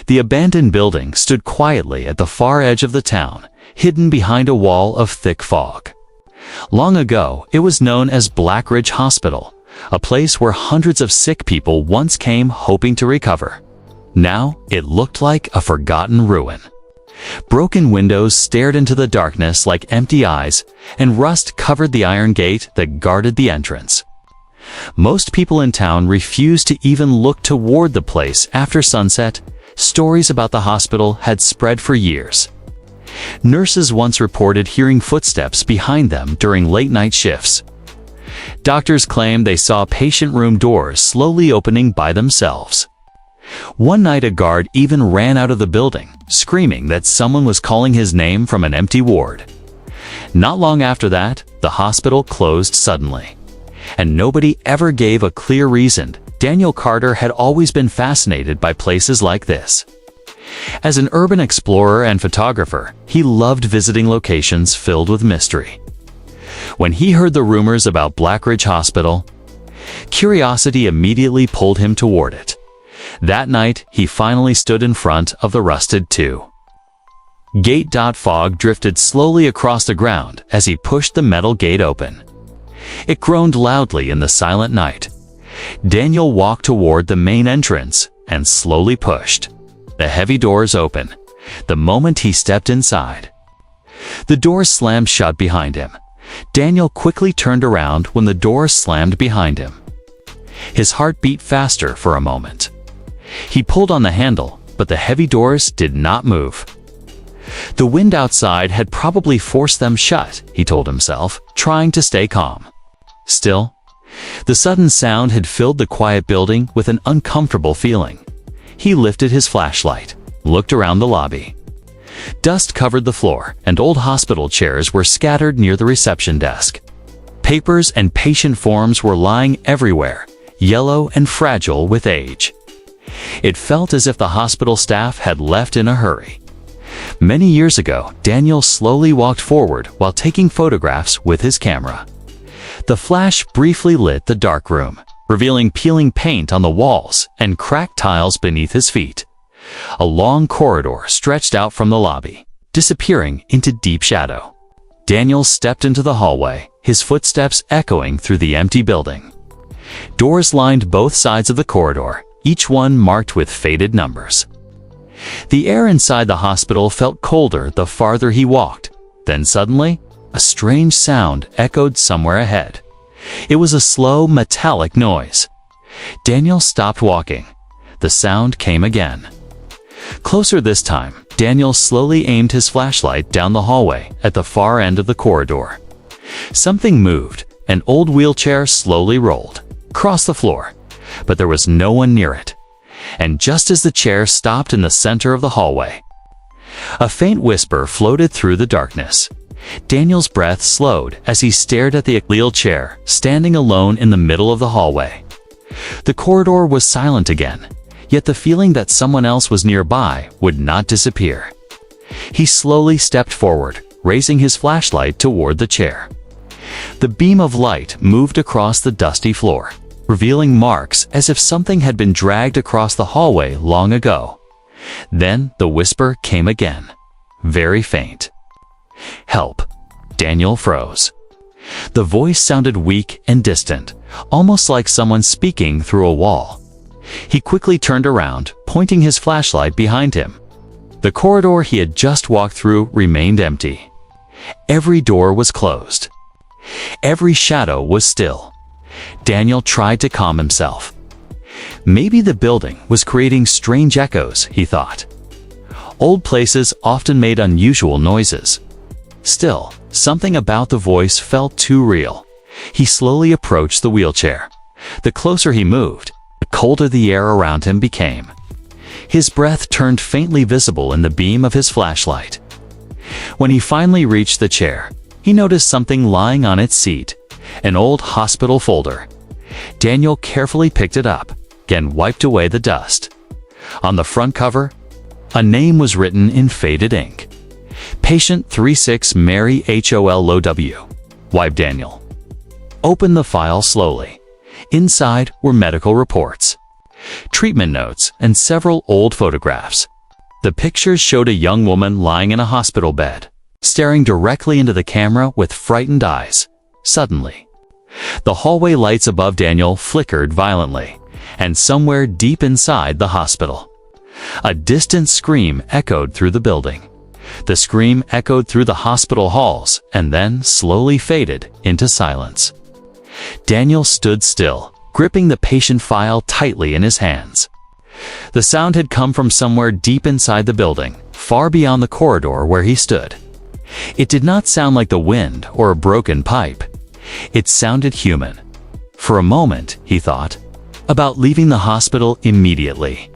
The abandoned building stood quietly at the far edge of the town, hidden behind a wall of thick fog. Long ago, it was known as Blackridge Hospital, a place where hundreds of sick people once came hoping to recover. Now, it looked like a forgotten ruin. Broken windows stared into the darkness like empty eyes, and rust covered the iron gate that guarded the entrance. Most people in town refused to even look toward the place after sunset. Stories about the hospital had spread for years. Nurses once reported hearing footsteps behind them during late-night shifts. Doctors claimed they saw patient room doors slowly opening by themselves. One night a guard even ran out of the building, screaming that someone was calling his name from an empty ward. Not long after that, the hospital closed suddenly. And nobody ever gave a clear reason. Daniel Carter had always been fascinated by places like this. As an urban explorer and photographer, he loved visiting locations filled with mystery. When he heard the rumors about Blackridge Hospital, curiosity immediately pulled him toward it. That night, he finally stood in front of the rusted gate. Fog drifted slowly across the ground as he pushed the metal gate open. It groaned loudly in the silent night. Daniel walked toward the main entrance and slowly pushed the heavy doors open. The moment he stepped inside, the doors slammed shut behind him. Daniel quickly turned around when the doors slammed behind him. His heart beat faster for a moment. He pulled on the handle, but the heavy doors did not move. The wind outside had probably forced them shut, he told himself, trying to stay calm. Still, the sudden sound had filled the quiet building with an uncomfortable feeling. He lifted his flashlight, looked around the lobby. Dust covered the floor, and old hospital chairs were scattered near the reception desk. Papers and patient forms were lying everywhere, yellow and fragile with age. It felt as if the hospital staff had left in a hurry. Many years ago, Daniel slowly walked forward while taking photographs with his camera. The flash briefly lit the dark room, revealing peeling paint on the walls and cracked tiles beneath his feet. A long corridor stretched out from the lobby, disappearing into deep shadow. Daniel stepped into the hallway, his footsteps echoing through the empty building. Doors lined both sides of the corridor, each one marked with faded numbers. The air inside the hospital felt colder the farther he walked. Then suddenly, a strange sound echoed somewhere ahead. It was a slow, metallic noise. Daniel stopped walking. The sound came again. Closer this time, Daniel slowly aimed his flashlight down the hallway at the far end of the corridor. Something moved. An old wheelchair slowly rolled, crossed the floor, but there was no one near it. And just as the chair stopped in the center of the hallway, a faint whisper floated through the darkness. Daniel's breath slowed as he stared at the wheelchair, standing alone in the middle of the hallway. The corridor was silent again, yet the feeling that someone else was nearby would not disappear. He slowly stepped forward, raising his flashlight toward the chair. The beam of light moved across the dusty floor, revealing marks as if something had been dragged across the hallway long ago. Then the whisper came again, very faint. "Help!" Daniel froze. The voice sounded weak and distant, almost like someone speaking through a wall. He quickly turned around, pointing his flashlight behind him. The corridor he had just walked through remained empty. Every door was closed. Every shadow was still. Daniel tried to calm himself. Maybe the building was creating strange echoes, he thought. Old places often made unusual noises. Still, something about the voice felt too real. He slowly approached the wheelchair. The closer he moved, the colder the air around him became. His breath turned faintly visible in the beam of his flashlight. When he finally reached the chair, he noticed something lying on its seat, an old hospital folder. Daniel carefully picked it up, and wiped away the dust. On the front cover, a name was written in faded ink. Patient 36 Mary HOLOW. Wiped Daniel. Opened the file slowly. Inside were medical reports, treatment notes, and several old photographs. The pictures showed a young woman lying in a hospital bed, staring directly into the camera with frightened eyes. Suddenly, the hallway lights above Daniel flickered violently, and somewhere deep inside the hospital, a distant scream echoed through the building. The scream echoed through the hospital halls and then slowly faded into silence. Daniel stood still, gripping the patient file tightly in his hands. The sound had come from somewhere deep inside the building, far beyond the corridor where he stood. It did not sound like the wind or a broken pipe. It sounded human. For a moment, he thought about leaving the hospital immediately.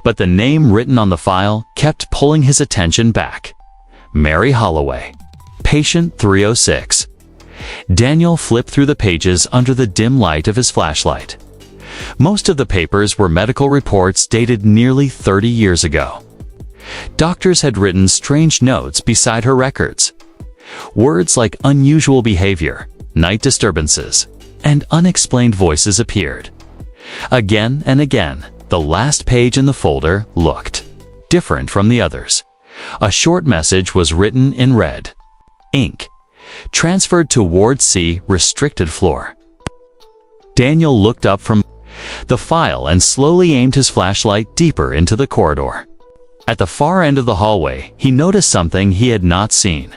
But the name written on the file kept pulling his attention back. Mary Holloway, patient 306. Daniel flipped through the pages under the dim light of his flashlight. Most of the papers were medical reports dated nearly 30 years ago. Doctors had written strange notes beside her records. Words like unusual behavior, night disturbances, and unexplained voices appeared. Again and again, the last page in the folder looked different from the others. A short message was written in red ink, transferred to Ward C, restricted floor. Daniel looked up from the file and slowly aimed his flashlight deeper into the corridor. At the far end of the hallway, he noticed something he had not seen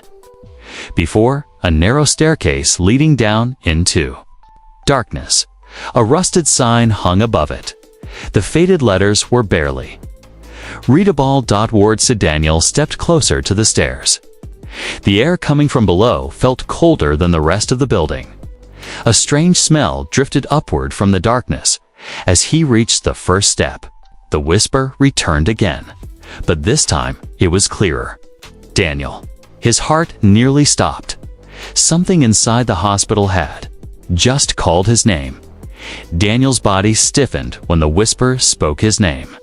before, a narrow staircase leading down into darkness. A rusted sign hung above it. The faded letters were barely readable. Ward said. Daniel stepped closer to the stairs. The air coming from below felt colder than the rest of the building. A strange smell drifted upward from the darkness. As he reached the first step, the whisper returned again, but this time it was clearer. Daniel. His heart nearly stopped. Something inside the hospital had just called his name. Daniel's body stiffened when the whisper spoke his name.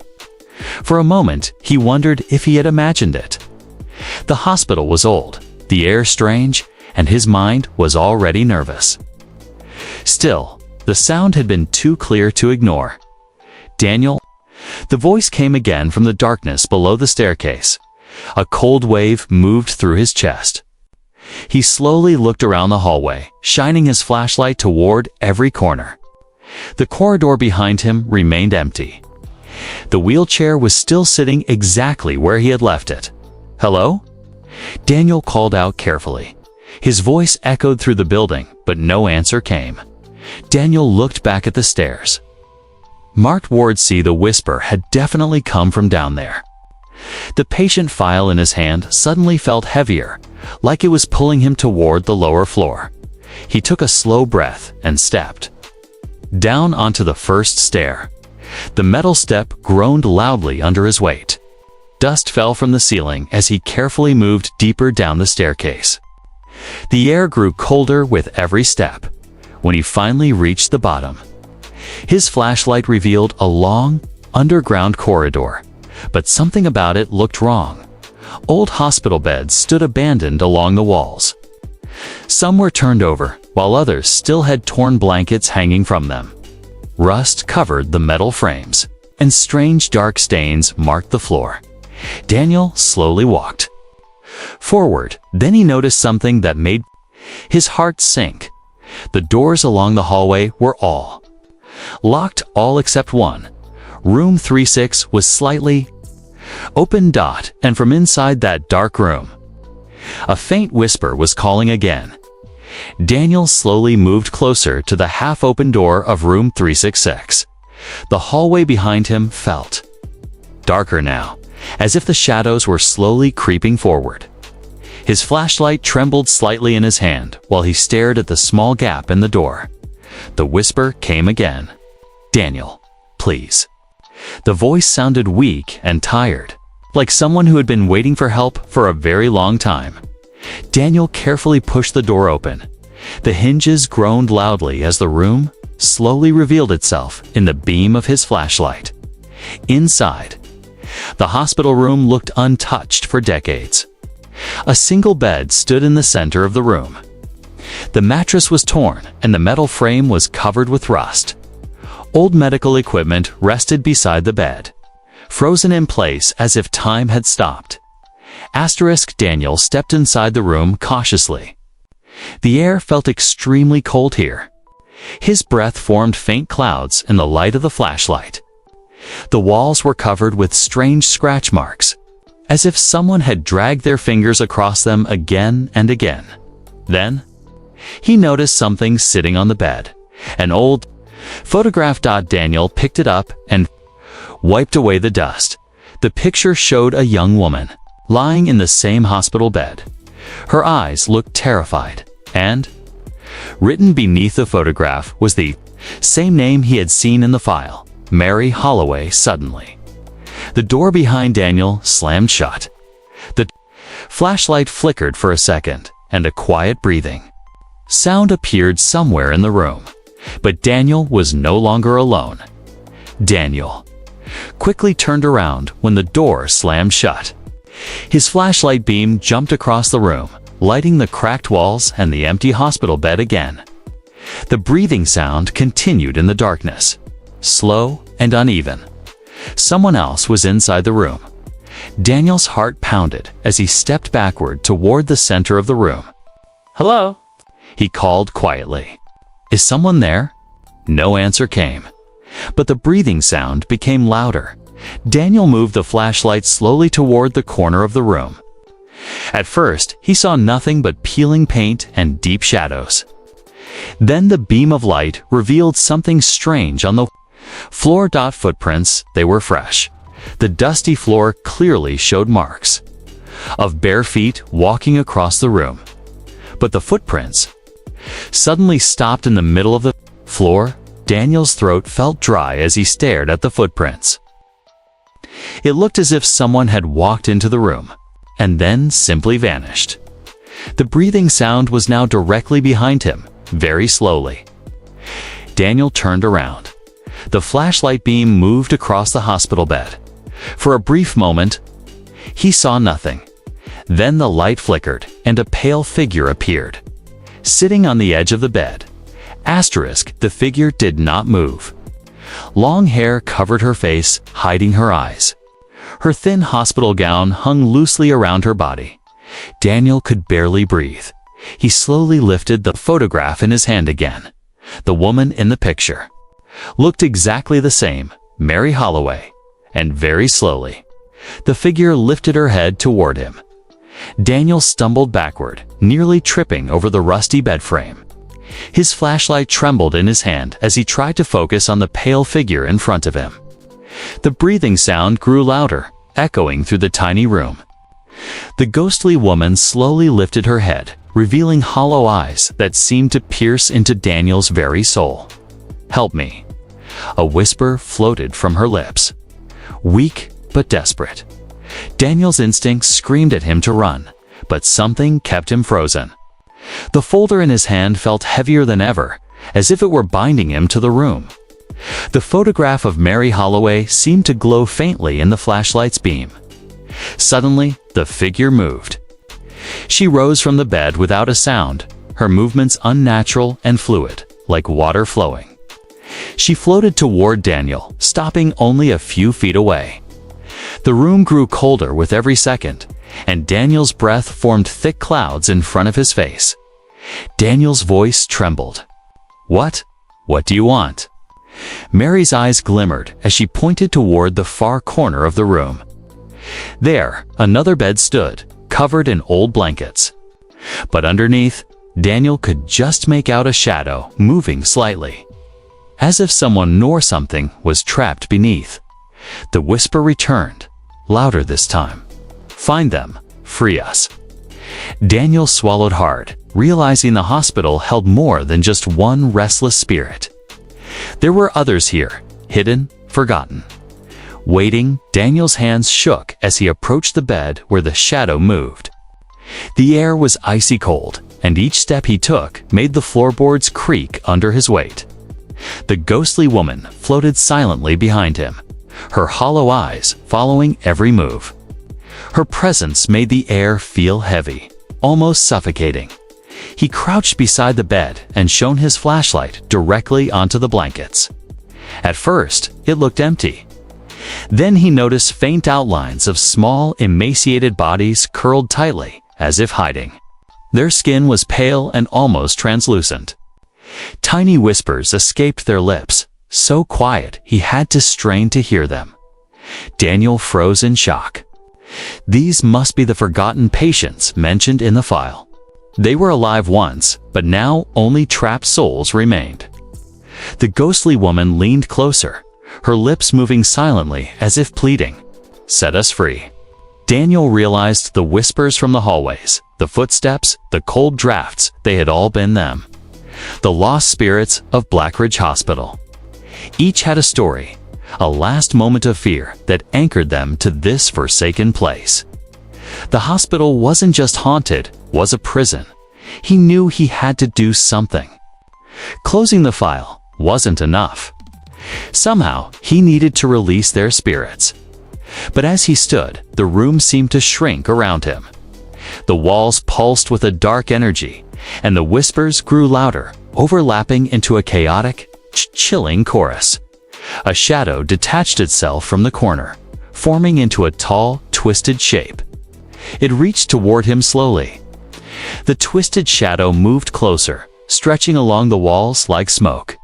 For a moment, he wondered if he had imagined it. The hospital was old, the air strange, and his mind was already nervous. Still, the sound had been too clear to ignore. Daniel? The voice came again from the darkness below the staircase. A cold wave moved through his chest. He slowly looked around the hallway, shining his flashlight toward every corner. The corridor behind him remained empty. The wheelchair was still sitting exactly where he had left it. "Hello?" Daniel called out carefully. His voice echoed through the building, but no answer came. Daniel looked back at the stairs. Marked Ward C. The whisper had definitely come from down there. The patient file in his hand suddenly felt heavier, like it was pulling him toward the lower floor. He took a slow breath and stepped down onto the first stair. The metal step groaned loudly under his weight. Dust fell from the ceiling as he carefully moved deeper down the staircase. The air grew colder with every step. When he finally reached the bottom, his flashlight revealed a long, underground corridor, but something about it looked wrong. Old hospital beds stood abandoned along the walls. Some were turned over, while others still had torn blankets hanging from them. Rust covered the metal frames, and strange dark stains marked the floor. Daniel slowly walked forward. Then he noticed something that made his heart sink. The doors along the hallway were all locked, all except one. Room 36 was slightly open. And from inside that dark room, a faint whisper was calling again. Daniel slowly moved closer to the half-open door of room 366. The hallway behind him felt darker now, as if the shadows were slowly creeping forward. His flashlight trembled slightly in his hand while he stared at the small gap in the door. The whisper came again. "Daniel, please." The voice sounded weak and tired, like someone who had been waiting for help for a very long time. Daniel carefully pushed the door open. The hinges groaned loudly as the room slowly revealed itself in the beam of his flashlight. Inside, the hospital room looked untouched for decades. A single bed stood in the center of the room. The mattress was torn and the metal frame was covered with rust. Old medical equipment rested beside the bed. frozen in place as if time had stopped. Daniel stepped inside the room cautiously. The air felt extremely cold here. His breath formed faint clouds in the light of the flashlight. The walls were covered with strange scratch marks, as if someone had dragged their fingers across them again and again. Then, he noticed something sitting on the bed, an old photograph. Daniel picked it up and wiped away the dust. The picture showed a young woman, lying in the same hospital bed. Her eyes looked terrified, and written beneath the photograph was the same name he had seen in the file, Mary Holloway. Suddenly, the door behind Daniel slammed shut. The flashlight flickered for a second, and a quiet breathing sound appeared somewhere in the room. But Daniel was no longer alone. Daniel quickly turned around when the door slammed shut. His flashlight beam jumped across the room, lighting the cracked walls and the empty hospital bed again. The breathing sound continued in the darkness, slow and uneven. Someone else was inside the room. Daniel's heart pounded as he stepped backward toward the center of the room. "Hello?" he called quietly. "Is someone there?" No answer came, but the breathing sound became louder. Daniel moved the flashlight slowly toward the corner of the room. At first, he saw nothing but peeling paint and deep shadows. Then the beam of light revealed something strange on the floor. Footprints, they were fresh. The dusty floor clearly showed marks of bare feet walking across the room. But the footprints suddenly stopped in the middle of the floor. Daniel's throat felt dry as he stared at the footprints. It looked as if someone had walked into the room and then simply vanished. The breathing sound was now directly behind him, very slowly. Daniel turned around. The flashlight beam moved across the hospital bed. For a brief moment, he saw nothing. Then the light flickered and a pale figure appeared, sitting on the edge of the bed. The figure did not move. Long hair covered her face, hiding her eyes. Her thin hospital gown hung loosely around her body. Daniel could barely breathe. He slowly lifted the photograph in his hand again. The woman in the picture looked exactly the same, Mary Holloway, and very slowly, the figure lifted her head toward him. Daniel stumbled backward, nearly tripping over the rusty bed frame. His flashlight trembled in his hand as he tried to focus on the pale figure in front of him. The breathing sound grew louder, echoing through the tiny room. The ghostly woman slowly lifted her head, revealing hollow eyes that seemed to pierce into Daniel's very soul. "Help me," a whisper floated from her lips. Weak but desperate, Daniel's instincts screamed at him to run, but something kept him frozen. The folder in his hand felt heavier than ever, as if it were binding him to the room. The photograph of Mary Holloway seemed to glow faintly in the flashlight's beam. Suddenly, the figure moved. She rose from the bed without a sound, her movements unnatural and fluid, like water flowing. She floated toward Daniel, stopping only a few feet away. The room grew colder with every second, and Daniel's breath formed thick clouds in front of his face. Daniel's voice trembled. What do you want?" Mary's eyes glimmered as she pointed toward the far corner of the room. There, another bed stood, covered in old blankets. But underneath, Daniel could just make out a shadow moving slightly, as if someone or something was trapped beneath. The whisper returned, louder this time. "Find them, free us." Daniel swallowed hard, realizing the hospital held more than just one restless spirit. There were others here, hidden, forgotten. Waiting, Daniel's hands shook as he approached the bed where the shadow moved. The air was icy cold, and each step he took made the floorboards creak under his weight. The ghostly woman floated silently behind him, her hollow eyes following every move. Her presence made the air feel heavy, almost suffocating. He crouched beside the bed and shone his flashlight directly onto the blankets. At first, it looked empty. Then he noticed faint outlines of small, emaciated bodies curled tightly, as if hiding. Their skin was pale and almost translucent. Tiny whispers escaped their lips, so quiet he had to strain to hear them. Daniel froze in shock. These must be the forgotten patients mentioned in the file. They were alive once, but now only trapped souls remained. The ghostly woman leaned closer, her lips moving silently as if pleading, "Set us free." Daniel realized the whispers from the hallways, the footsteps, the cold drafts, they had all been them. The lost spirits of Blackridge Hospital. Each had a story, a last moment of fear that anchored them to this forsaken place. The hospital wasn't just haunted, was a prison. He knew he had to do something. Closing the file wasn't enough. Somehow, he needed to release their spirits. But as he stood, the room seemed to shrink around him. The walls pulsed with a dark energy, and the whispers grew louder, overlapping into a chaotic, chilling chorus. A shadow detached itself from the corner, forming into a tall, twisted shape. It reached toward him slowly. The twisted shadow moved closer, stretching along the walls like smoke.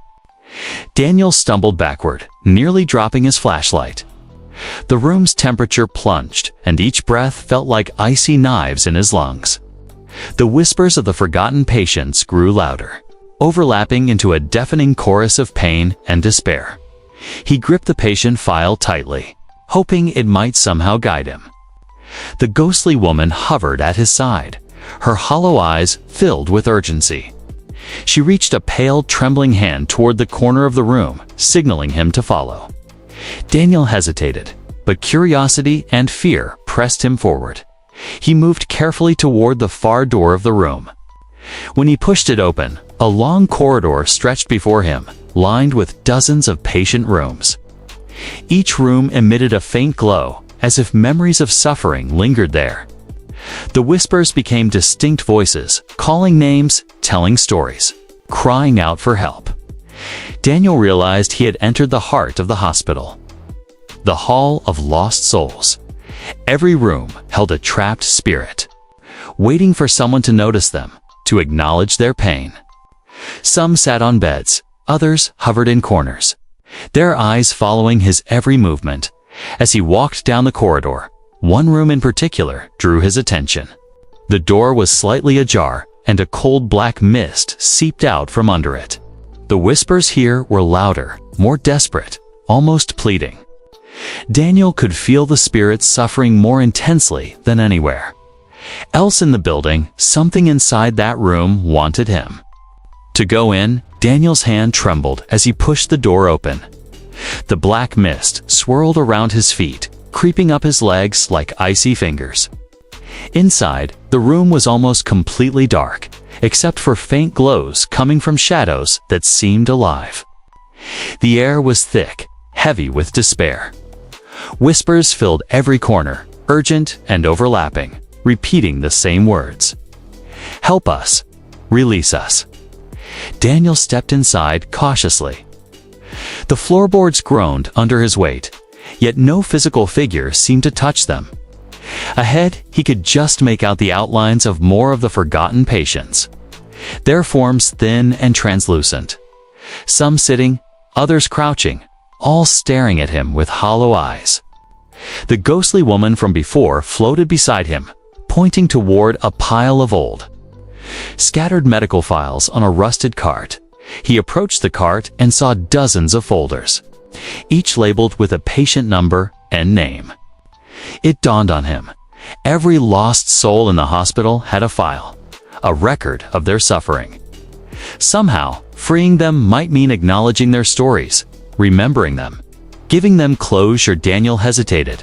Daniel stumbled backward, nearly dropping his flashlight. The room's temperature plunged, and each breath felt like icy knives in his lungs. The whispers of the forgotten patients grew louder, overlapping into a deafening chorus of pain and despair. He gripped the patient file tightly, hoping it might somehow guide him. The ghostly woman hovered at his side, her hollow eyes filled with urgency. She reached a pale, trembling hand toward the corner of the room, signaling him to follow. Daniel hesitated, but curiosity and fear pressed him forward. He moved carefully toward the far door of the room. When he pushed it open, a long corridor stretched before him, lined with dozens of patient rooms. Each room emitted a faint glow, as if memories of suffering lingered there. The whispers became distinct voices, calling names, telling stories, crying out for help. Daniel realized he had entered the heart of the hospital. The Hall of Lost Souls. Every room held a trapped spirit, waiting for someone to notice them, to acknowledge their pain. Some sat on beds, others hovered in corners, their eyes following his every movement. As he walked down the corridor, one room in particular drew his attention. The door was slightly ajar, and a cold black mist seeped out from under it. The whispers here were louder, more desperate, almost pleading. Daniel could feel the spirits suffering more intensely than anywhere else in the building. Something inside that room wanted him. To go in, Daniel's hand trembled as he pushed the door open. The black mist swirled around his feet, creeping up his legs like icy fingers. Inside, the room was almost completely dark, except for faint glows coming from shadows that seemed alive. The air was thick, heavy with despair. Whispers filled every corner, urgent and overlapping, repeating the same words. "Help us. Release us." Daniel stepped inside cautiously. The floorboards groaned under his weight, yet no physical figure seemed to touch them. Ahead, he could just make out the outlines of more of the forgotten patients, their forms thin and translucent. Some sitting, others crouching, all staring at him with hollow eyes. The ghostly woman from before floated beside him, pointing toward a pile of old, scattered medical files on a rusted cart. He approached the cart and saw dozens of folders, each labeled with a patient number and name. It dawned on him. Every lost soul in the hospital had a file, a record of their suffering. Somehow, freeing them might mean acknowledging their stories, remembering them, giving them closure. Daniel hesitated,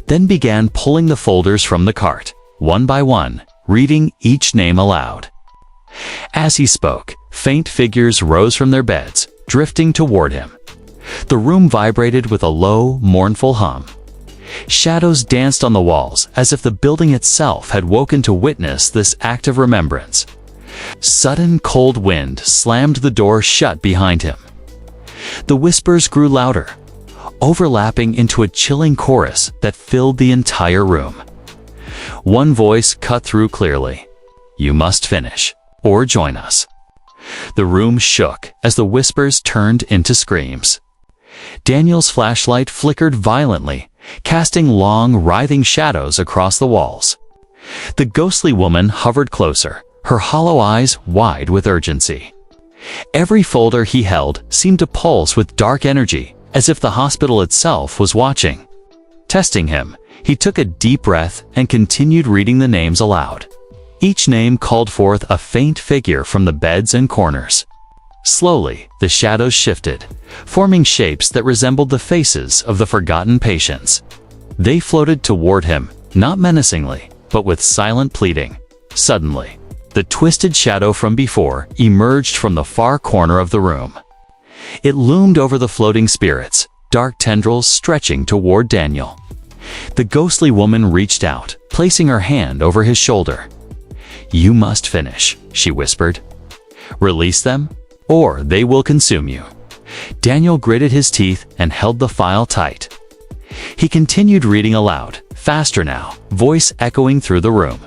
then began pulling the folders from the cart, one by one, reading each name aloud. As he spoke, faint figures rose from their beds, drifting toward him. The room vibrated with a low, mournful hum. Shadows danced on the walls as if the building itself had woken to witness this act of remembrance. Sudden cold wind slammed the door shut behind him. The whispers grew louder, overlapping into a chilling chorus that filled the entire room. One voice cut through clearly. "You must finish, or join us." The room shook as the whispers turned into screams. Daniel's flashlight flickered violently, casting long, writhing shadows across the walls. The ghostly woman hovered closer, her hollow eyes wide with urgency. Every folder he held seemed to pulse with dark energy, as if the hospital itself was watching. Testing him, he took a deep breath and continued reading the names aloud. Each name called forth a faint figure from the beds and corners. Slowly, the shadows shifted, forming shapes that resembled the faces of the forgotten patients. They floated toward him, not menacingly, but with silent pleading. Suddenly, the twisted shadow from before emerged from the far corner of the room. It loomed over the floating spirits, dark tendrils stretching toward Daniel. The ghostly woman reached out, placing her hand over his shoulder. "You must finish," she whispered. "Release them, or they will consume you." Daniel gritted his teeth and held the file tight. He continued reading aloud, faster now, voice echoing through the room.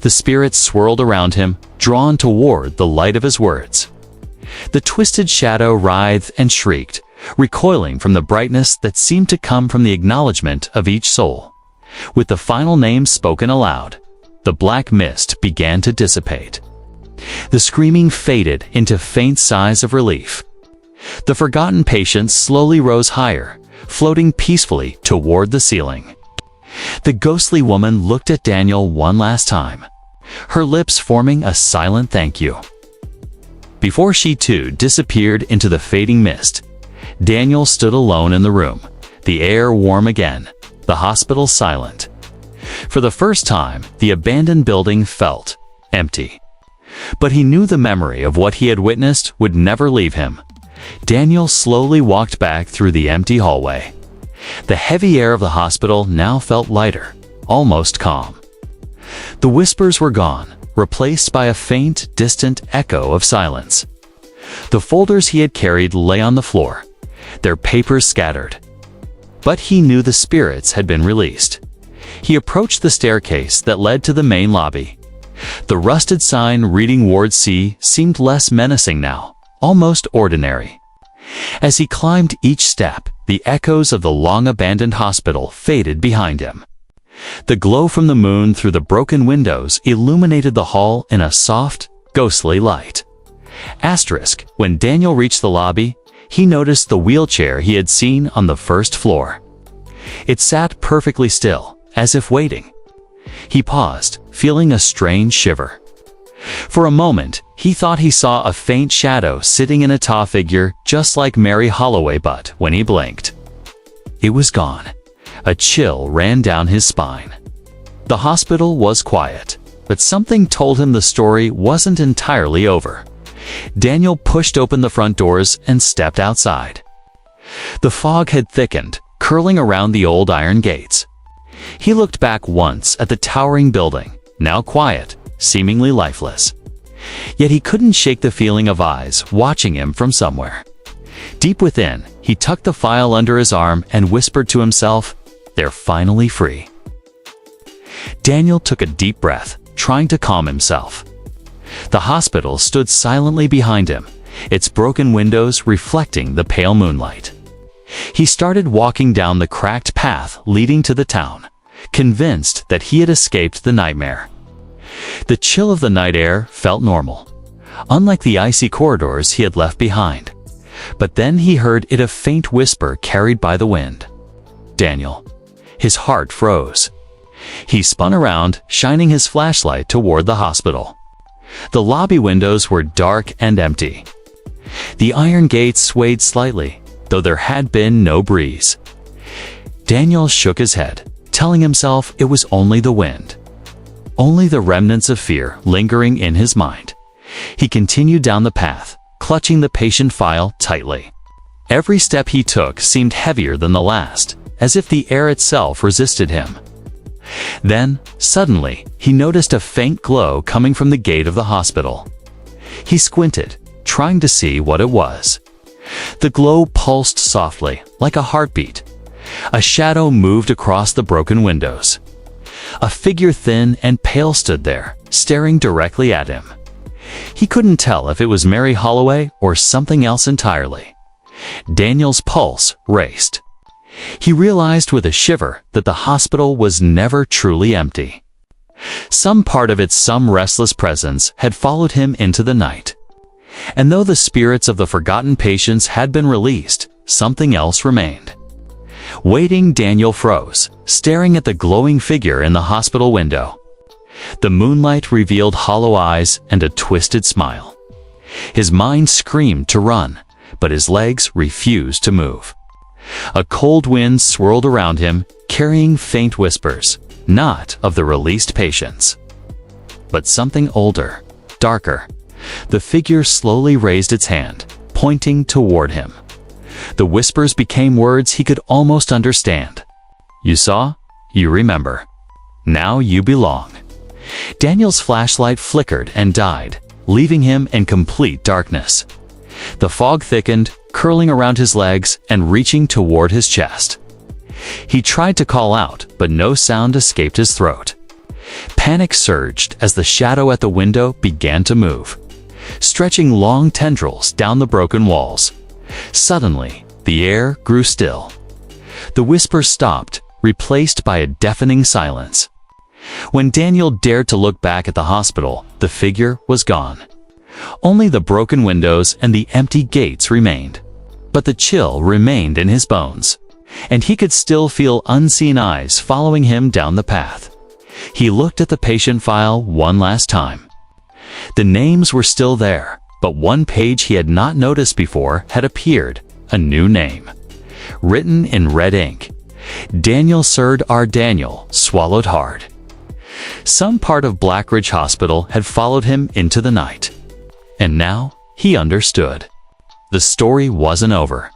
The spirits swirled around him, drawn toward the light of his words. The twisted shadow writhed and shrieked, recoiling from the brightness that seemed to come from the acknowledgement of each soul. With the final name spoken aloud, the black mist began to dissipate. The screaming faded into faint sighs of relief. The forgotten patients slowly rose higher, floating peacefully toward the ceiling. The ghostly woman looked at Daniel one last time, her lips forming a silent thank you. Before she too disappeared into the fading mist, Daniel stood alone in the room, the air warm again, the hospital silent. For the first time, the abandoned building felt empty. But he knew the memory of what he had witnessed would never leave him. Daniel slowly walked back through the empty hallway. The heavy air of the hospital now felt lighter, almost calm. The whispers were gone, replaced by a faint, distant echo of silence. The folders he had carried lay on the floor, their papers scattered. But he knew the spirits had been released. He approached the staircase that led to the main lobby. The rusted sign reading Ward C seemed less menacing now, almost ordinary. As he climbed each step, the echoes of the long-abandoned hospital faded behind him. The glow from the moon through the broken windows illuminated the hall in a soft, ghostly light. Asterisk, when Daniel reached the lobby, he noticed the wheelchair he had seen on the first floor. It sat perfectly still, as if waiting. He paused, feeling a strange shiver. For a moment, he thought he saw a faint shadow sitting in a tall figure just like Mary Holloway, but when he blinked, it was gone. A chill ran down his spine. The hospital was quiet, but something told him the story wasn't entirely over. Daniel pushed open the front doors and stepped outside. The fog had thickened, curling around the old iron gates. He looked back once at the towering building, now quiet, seemingly lifeless. Yet he couldn't shake the feeling of eyes watching him from somewhere. Deep within, he tucked the file under his arm and whispered to himself, "They're finally free." Daniel took a deep breath, trying to calm himself. The hospital stood silently behind him, its broken windows reflecting the pale moonlight. He started walking down the cracked path leading to the town, convinced that he had escaped the nightmare. The chill of the night air felt normal, unlike the icy corridors he had left behind. But then he heard it, a faint whisper carried by the wind. Daniel. His heart froze. He spun around, shining his flashlight toward the hospital. The lobby windows were dark and empty. The iron gates swayed slightly, though there had been no breeze. Daniel shook his head, telling himself it was only the wind. Only the remnants of fear lingering in his mind. He continued down the path, clutching the patient file tightly. Every step he took seemed heavier than the last, as if the air itself resisted him. Then, suddenly, he noticed a faint glow coming from the gate of the hospital. He squinted, trying to see what it was. The glow pulsed softly, like a heartbeat. A shadow moved across the broken windows. A figure thin and pale stood there, staring directly at him. He couldn't tell if it was Mary Holloway or something else entirely. Daniel's pulse raced. He realized with a shiver that the hospital was never truly empty. Some part of its restless presence had followed him into the night. And though the spirits of the forgotten patients had been released, something else remained. Waiting, Daniel froze, staring at the glowing figure in the hospital window. The moonlight revealed hollow eyes and a twisted smile. His mind screamed to run, but his legs refused to move. A cold wind swirled around him, carrying faint whispers, not of the released patients, but something older, darker. The figure slowly raised its hand, pointing toward him. The whispers became words he could almost understand. "You saw? You remember. Now you belong." Daniel's flashlight flickered and died, leaving him in complete darkness. The fog thickened, curling around his legs and reaching toward his chest. He tried to call out, but no sound escaped his throat. Panic surged as the shadow at the window began to move, stretching long tendrils down the broken walls. Suddenly, the air grew still. The whispers stopped, replaced by a deafening silence. When Daniel dared to look back at the hospital, the figure was gone. Only the broken windows and the empty gates remained. But the chill remained in his bones, and he could still feel unseen eyes following him down the path. He looked at the patient file one last time. The names were still there, but one page he had not noticed before had appeared, a new name. Written in red ink. Daniel Serd R. Daniel swallowed hard. Some part of Blackridge Hospital had followed him into the night. And now he understood. The story wasn't over.